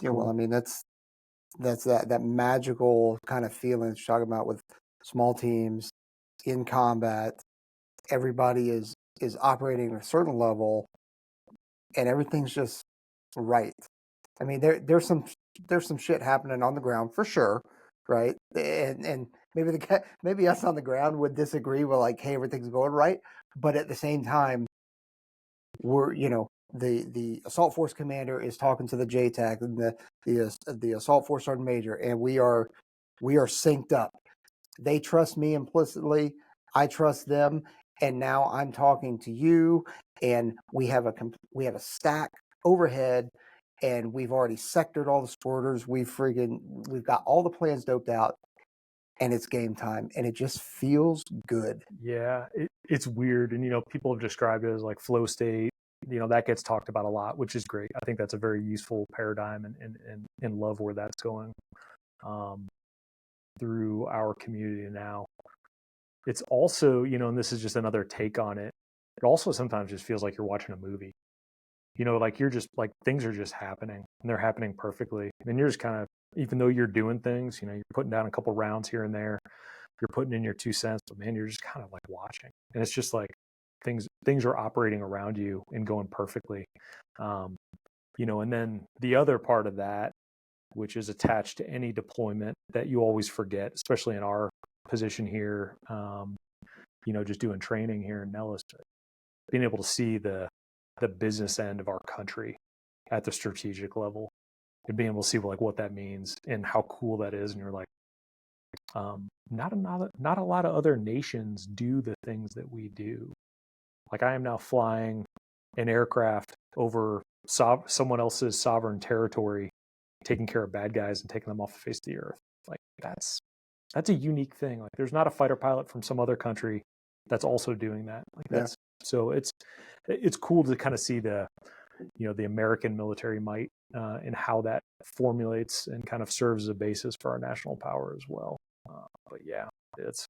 Yeah, well, I Cool. mean, that's that magical kind of feeling that you're talking about with small teams in combat. Everybody is operating at a certain level, and everything's just right. I mean, there's some shit happening on the ground for sure, right? And maybe maybe us on the ground would disagree with like, hey, everything's going right, but at the same time, we're the assault force commander is talking to the JTAC and the assault force sergeant major, and we are synced up. They trust me implicitly. I trust them, and now I'm talking to you, and we have a stack overhead, and we've already sectored all the sporters. We've got all the plans doped out, and it's game time, and it just feels good. Yeah, it's weird, and people have described it as like flow state. That gets talked about a lot, which is great. I think that's a very useful paradigm, and love where that's going um, through our community now. It's also, and this is just another take on it. It also sometimes just feels like you're watching a movie. Like you're just like things are just happening, and they're happening perfectly. And you're just kind of, even though you're doing things, you're putting down a couple rounds here and there, you're putting in your 2 cents, but man, you're just kind of like watching, and it's just like things are operating around you and going perfectly. Um, and then the other part of that, which is attached to any deployment that you always forget, especially in our position here, just doing training here in Nellis, being able to see the business end of our country at the strategic level and being able to see like what that means and how cool that is. And you're like, not a lot of other nations do the things that we do. Like I am now flying an aircraft over someone else's sovereign territory, taking care of bad guys and taking them off the face of the earth. Like that's a unique thing. Like there's not a fighter pilot from some other country that's also doing that. Like Yeah. that's so it's cool to kind of see the American military might and how that formulates and kind of serves as a basis for our national power as well. But yeah, it's